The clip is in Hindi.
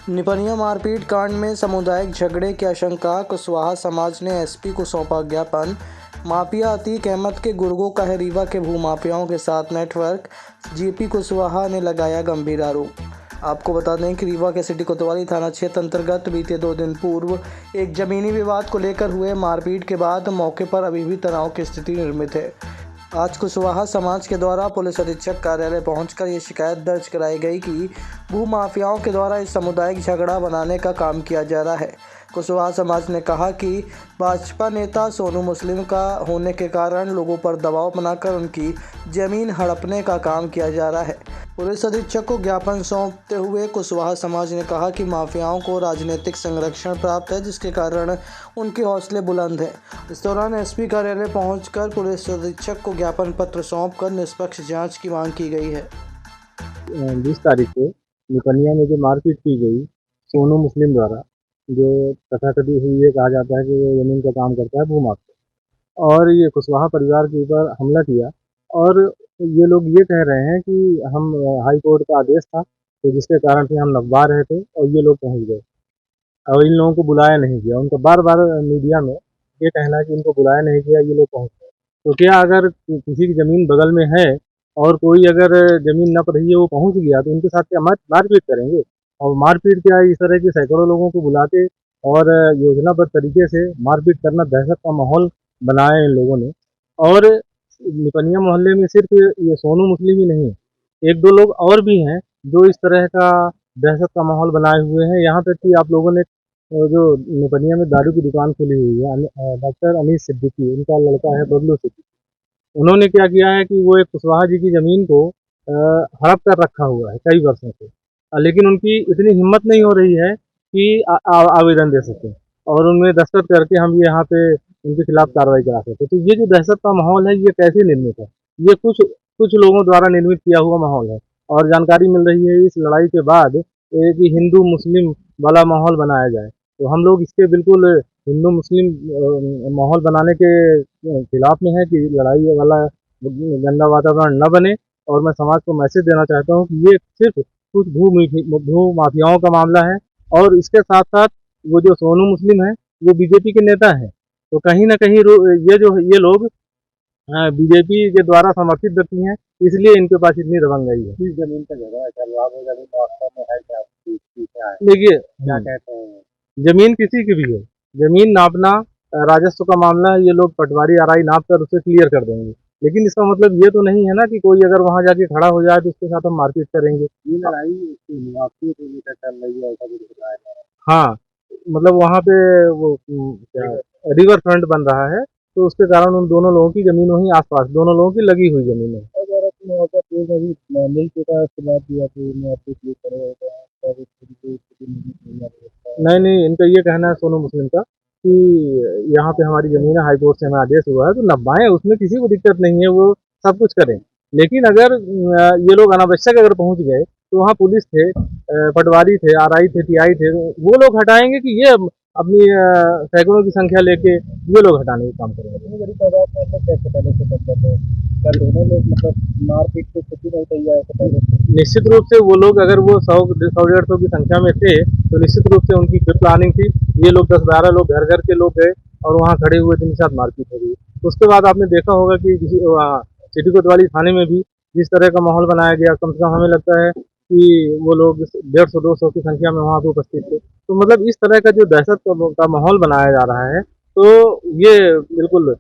निपनिया मारपीट कांड में सामुदायिक झगड़े की आशंका, कुशवाहा समाज ने एसपी को सौंपा ज्ञापन। माफिया अतीक अहमद के गुर्गों का है रीवा के भूमाफियाओं के साथ नेटवर्क, जेपी कुशवाहा ने लगाया गंभीर आरोप। आपको बता दें कि रीवा के सिटी कोतवाली थाना क्षेत्र अंतर्गत बीते 2 दिन पूर्व एक जमीनी विवाद को लेकर हुए मारपीट के बाद मौके पर अभी भी तनाव की स्थिति निर्मित है। आज कुशवाहा समाज के द्वारा पुलिस अधीक्षक कार्यालय पहुंचकर ये शिकायत दर्ज कराई गई कि भूमाफियाओं के द्वारा इस सामुदायिक झगड़ा बनाने का काम किया जा रहा है। कुशवाहा समाज ने कहा कि भाजपा नेता सोनू मुस्लिम का होने के कारण लोगों पर दबाव बनाकर उनकी जमीन हड़पने का काम किया जा रहा है। पुलिस अधीक्षक को ज्ञापन सौंपते हुए कुशवाहा समाज ने कहा कि माफियाओं को राजनीतिक संरक्षण प्राप्त है, जिसके कारण उनके हौसले बुलंद हैं। इस दौरान एसपी कार्यालय पहुंचकर पुलिस अधीक्षक को ज्ञापन पत्र सौंपकर निष्पक्ष जांच की मांग की गई है। 20 तारीख को निपनिया में जो मारपीट की गई सोनू मुस्लिम द्वारा, जो तथाकथित हुई है, कहा जाता है कि वो ज़मीन का काम करता है भूमाफिया, और ये कुशवाहा परिवार के ऊपर हमला किया। और ये लोग ये कह रहे हैं कि हम हाई कोर्ट का आदेश था, तो जिसके कारण से हम नगवा रहे थे और ये लोग पहुंच गए और इन लोगों को बुलाया नहीं गया। उनका बार बार मीडिया में ये कहना है कि इनको बुलाया नहीं गया, ये लोग पहुंच गए। तो क्या अगर किसी की ज़मीन बगल में है और कोई अगर ज़मीन नप रही है, वो पहुंच गया, तो उनके साथ क्या मारपीट करेंगे? और मारपीट क्या, इस तरह के सैकड़ों लोगों को बुलाते और योजनाबद्ध तरीके से मारपीट करना, दहशत का माहौल बनाया इन लोगों ने। और निपनिया मोहल्ले में सिर्फ ये सोनू मुस्लिम ही नहीं है, 1-2 लोग और भी हैं जो इस तरह का दहशत का माहौल बनाए हुए हैं। यहाँ तक कि आप लोगों ने जो निपनिया में दारू की दुकान खोली हुई है, डॉक्टर अनीस सिद्दीकी, उनका लड़का है बबलू सिद्दीकी। उन्होंने क्या किया है कि वो एक कुशवाहा जी की ज़मीन को हड़प कर रखा हुआ है कई वर्षों से। लेकिन उनकी इतनी हिम्मत नहीं हो रही है कि आवेदन दे सकें और उनमें दस्तखत करके हम ये यहाँ पे उनके खिलाफ कार्रवाई करा सकें। तो ये जो दहशत का माहौल है, ये कैसे निर्मित है? ये कुछ कुछ लोगों द्वारा निर्मित किया हुआ माहौल है। और जानकारी मिल रही है इस लड़ाई के बाद कि हिंदू मुस्लिम वाला माहौल बनाया जाए। तो हम लोग इसके बिल्कुल हिंदू मुस्लिम माहौल बनाने के खिलाफ में है कि लड़ाई वाला गंदा वातावरण न बने। और मैं समाज को मैसेज देना चाहता हूँ कि ये सिर्फ कुछ भू माफियाओं का मामला है। और इसके साथ साथ वो जो सोनू मुस्लिम है, वो बीजेपी के नेता हैं। तो कहीं ना कहीं ये लोग बीजेपी के द्वारा समर्थित व्यक्ति हैं, इसलिए इनके पास इतनी दबंगई है। किस जमीन का झगड़ा है? जमीन वास्तव में है क्या? देखिए, क्या कहते हैं, जमीन किसी की भी है, जमीन नापना राजस्व का मामला है। ये लोग पटवारी आरआई नाप कर उसे क्लियर कर देंगे। लेकिन इसका मतलब ये तो नहीं है ना कि कोई अगर वहां जाके खड़ा हो जाए तो उसके साथ हम मारपीट करेंगे। ये लड़ाई मुआवजे को लेकर चल रही है, ऐसा कुछ बताया जा रहा है। हाँ, मतलब वहाँ पे वो क्या रिवर फ्रंट बन रहा है, तो उसके कारण उन दोनों लोगों की ज़मीन वहीं आस-पास, दोनों लोगों की लगी हुई ज़मीन है। अगर अपने वहाँ पे कभी मिल चुका है उसके बाद भी आप मुआवजे क्लियर करेगा, नहीं, नहीं, इनका ये कहना है सोनू मुस्लिम का कि यहाँ पे हमारी ज़मीन है, हाई कोर्ट से हमें आदेश हुआ है, तो नब्बाएँ, उसमें किसी को दिक्कत नहीं है, वो सब कुछ करें। लेकिन अगर ये लोग अनावश्यक अगर पहुँच गए, तो वहाँ पुलिस थे, पटवारी थे, आरआई थे, टीआई थे, वो लोग हटाएँगे कि ये अपनी सैकड़ों की संख्या लेके ये लोग हटाने का काम करेंगे। इतनी बड़ी तादाद में लोग कैसे पहले से करते थे? क्या दोनों लोग मतलब मारपीट से खुद ही नहीं तैयार थे पहले? निश्चित रूप से वो लोग अगर वो 100 150 की संख्या में थे, तो निश्चित रूप से उनकी प्री प्लानिंग थी। ये लोग 10-12 लोग घर-घर के लोग गए और वहाँ खड़े हुए, जिनके साथ मारपीट हो गई। उसके बाद आपने देखा होगा कि सिटी कोतवाली थाने में भी जिस तरह का माहौल बनाया गया, कम से कम हमें लगता है कि वो लोग 150-200 की संख्या में वहाँ पे उपस्थित थे। तो मतलब इस तरह का जो दहशत का माहौल बनाया जा रहा है, तो ये बिल्कुल